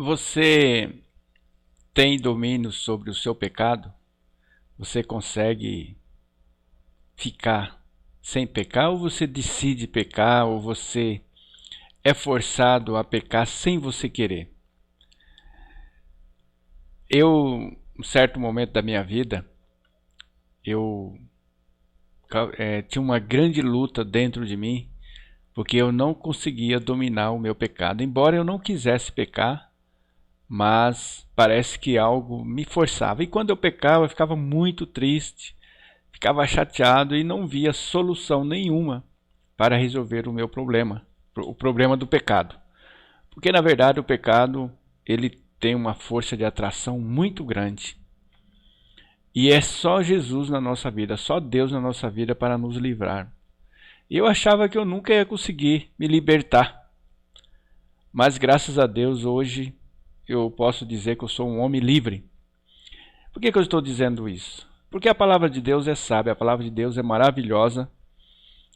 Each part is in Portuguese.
Você tem domínio sobre o seu pecado? Você consegue ficar sem pecar ou você decide pecar ou você é forçado a pecar sem você querer? Um certo momento da minha vida, eu tinha uma grande luta dentro de mim porque eu não conseguia dominar o meu pecado. Embora eu não quisesse pecar, mas parece que algo me forçava. E quando eu pecava, eu ficava muito triste, ficava chateado e não via solução nenhuma para resolver o meu problema, o problema do pecado. Porque na verdade o pecado, ele tem uma força de atração muito grande. E é só Jesus na nossa vida, só Deus na nossa vida para nos livrar. E eu achava que eu nunca ia conseguir me libertar. Mas graças a Deus hoje eu posso dizer que eu sou um homem livre. Por que eu estou dizendo isso? Porque a palavra de Deus é sábia, a palavra de Deus é maravilhosa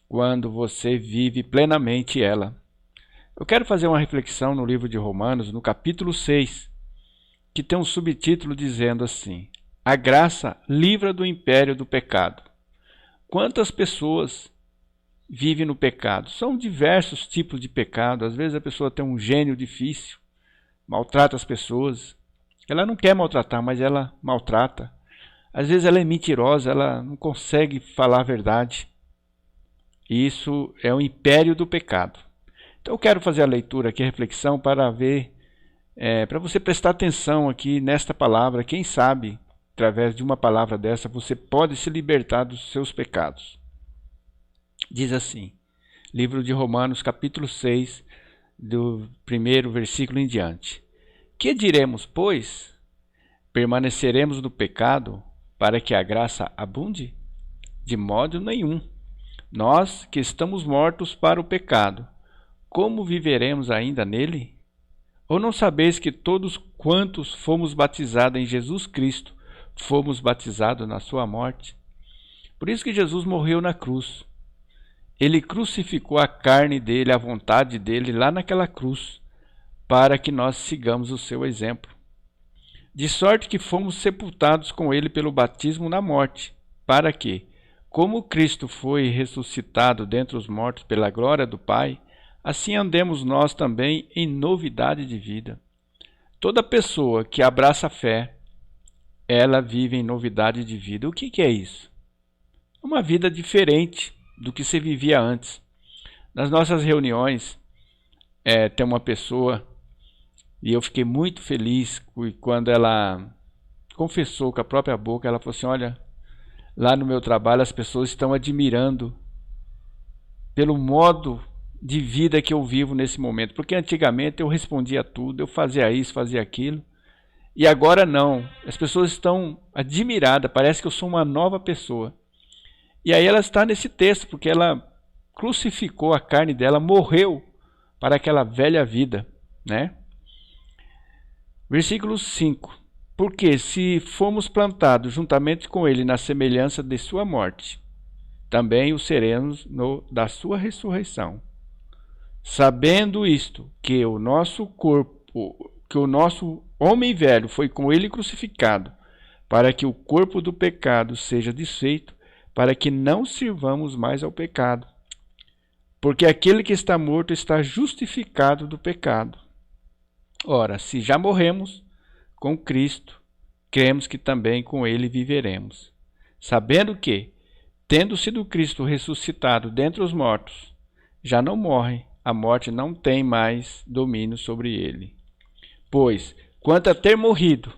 quando você vive plenamente ela. Eu quero fazer uma reflexão no livro de Romanos, no capítulo 6, que tem um subtítulo dizendo assim: a graça livra do império do pecado. Quantas pessoas vivem no pecado? São diversos tipos de pecado. Às vezes a pessoa tem um gênio difícil, maltrata as pessoas. Ela não quer maltratar, mas ela maltrata. Às vezes ela é mentirosa, ela não consegue falar a verdade. Isso é o império do pecado. Então eu quero fazer a leitura aqui, a reflexão, para ver, para você prestar atenção aqui nesta palavra. Quem sabe, através de uma palavra dessa, você pode se libertar dos seus pecados. Diz assim, livro de Romanos, capítulo 6, do primeiro versículo em diante. Que diremos, pois? Permaneceremos no pecado para que a graça abunde? De modo nenhum. Nós que estamos mortos para o pecado, como viveremos ainda nele? Ou não sabeis que todos quantos fomos batizados em Jesus Cristo, fomos batizados na sua morte? Por isso que Jesus morreu na cruz. Ele crucificou a carne dele, a vontade dele, lá naquela cruz, para que nós sigamos o seu exemplo. De sorte que fomos sepultados com ele pelo batismo na morte, para que, como Cristo foi ressuscitado dentre os mortos pela glória do Pai, assim andemos nós também em novidade de vida. Toda pessoa que abraça a fé, ela vive em novidade de vida. O que é isso? Uma vida diferente do que se vivia antes. Nas nossas reuniões, tem uma pessoa, e eu fiquei muito feliz quando ela confessou com a própria boca. Ela falou assim: olha, lá no meu trabalho as pessoas estão admirando pelo modo de vida que eu vivo nesse momento. Porque antigamente eu respondia tudo, eu fazia isso, fazia aquilo. E agora não. As pessoas estão admiradas, parece que eu sou uma nova pessoa. E aí ela está nesse texto, porque ela crucificou a carne dela, morreu para aquela velha vida, né? Versículo 5. Porque se fomos plantados juntamente com ele na semelhança de sua morte, também o seremos da sua ressurreição. Sabendo isto, que o nosso corpo, que o nosso homem velho foi com ele crucificado, para que o corpo do pecado seja desfeito, para que não sirvamos mais ao pecado. Porque aquele que está morto está justificado do pecado. Ora, se já morremos com Cristo, cremos que também com ele viveremos. Sabendo que, tendo sido Cristo ressuscitado dentre os mortos, já não morre, a morte não tem mais domínio sobre ele. Pois, quanto a ter morrido,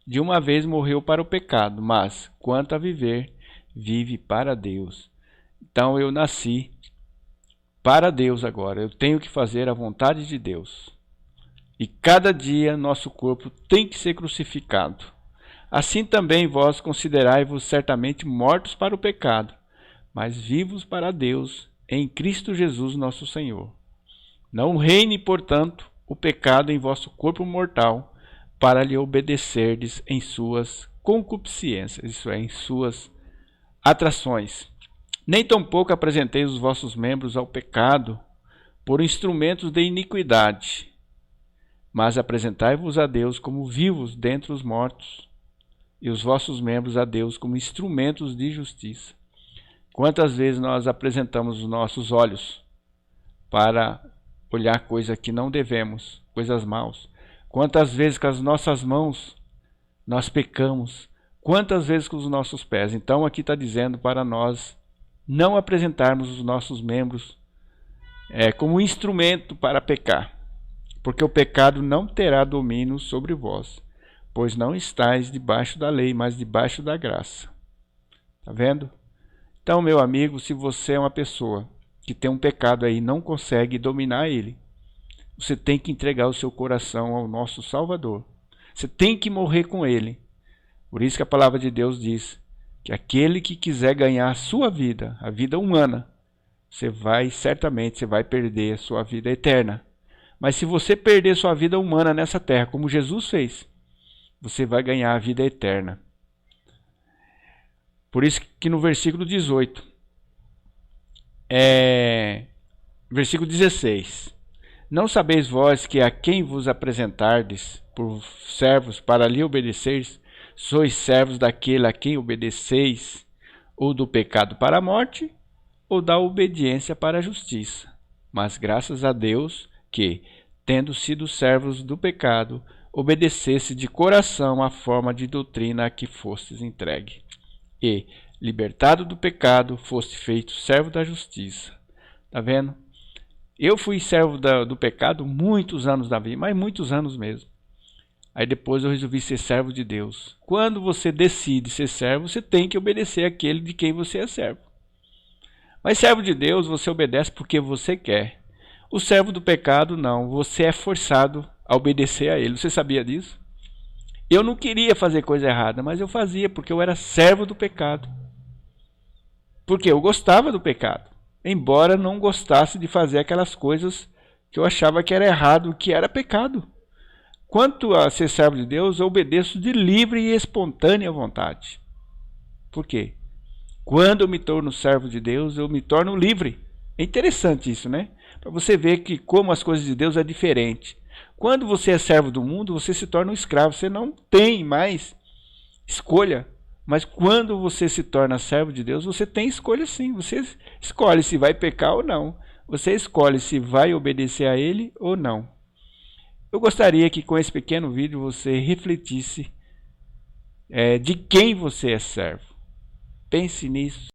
de uma vez morreu para o pecado, mas, quanto a viver, vive para Deus. Então eu nasci para Deus agora. Eu tenho que fazer a vontade de Deus. E cada dia nosso corpo tem que ser crucificado. Assim também vós considerai-vos certamente mortos para o pecado, mas vivos para Deus em Cristo Jesus nosso Senhor. Não reine, portanto, o pecado em vosso corpo mortal, para lhe obedecerdes em suas concupiscências, isso é, em suas atrações. Nem tampouco apresenteis os vossos membros ao pecado por instrumentos de iniquidade, Mas apresentai-vos a Deus como vivos dentre os mortos, e os vossos membros a Deus como instrumentos de justiça. Quantas vezes nós apresentamos os nossos olhos para olhar coisas que não devemos, coisas maus? Quantas vezes com as nossas mãos nós pecamos? Quantas vezes com os nossos pés? Então aqui está dizendo para nós não apresentarmos os nossos membros como instrumento para pecar, porque o pecado não terá domínio sobre vós, pois não estáis debaixo da lei, mas debaixo da graça. Está vendo? Então, meu amigo, se você é uma pessoa que tem um pecado aí e não consegue dominar ele, você tem que entregar o seu coração ao nosso Salvador. Você tem que morrer com ele. Por isso que a palavra de Deus diz que aquele que quiser ganhar a sua vida, a vida humana, certamente você vai perder a sua vida eterna. Mas se você perder sua vida humana nessa terra, como Jesus fez, você vai ganhar a vida eterna. Por isso que no versículo 18, versículo 16, não sabeis vós que a quem vos apresentardes por servos para lhe obedeceres, sois servos daquele a quem obedeceis, ou do pecado para a morte, ou da obediência para a justiça. Mas graças a Deus que, tendo sido servos do pecado, obedecesse de coração à forma de doutrina a que fostes entregue. E, libertado do pecado, foste feito servo da justiça. Está vendo? Eu fui servo do pecado muitos anos da vida, mas muitos anos mesmo. Aí depois eu resolvi ser servo de Deus. Quando você decide ser servo, você tem que obedecer àquele de quem você é servo. Mas servo de Deus, você obedece porque você quer. O servo do pecado, não. Você é forçado a obedecer a ele. Você sabia disso? Eu não queria fazer coisa errada, mas eu fazia porque eu era servo do pecado. Porque eu gostava do pecado, embora não gostasse de fazer aquelas coisas que eu achava que era errado, que era pecado. Quanto a ser servo de Deus, eu obedeço de livre e espontânea vontade. Por quê? Quando eu me torno servo de Deus, eu me torno livre. É interessante isso, né? Para você ver que como as coisas de Deus é diferente. Quando você é servo do mundo, você se torna um escravo. Você não tem mais escolha. Mas quando você se torna servo de Deus, você tem escolha sim. Você escolhe se vai pecar ou não. Você escolhe se vai obedecer a Ele ou não. Eu gostaria que com esse pequeno vídeo você refletisse de quem você é servo. Pense nisso.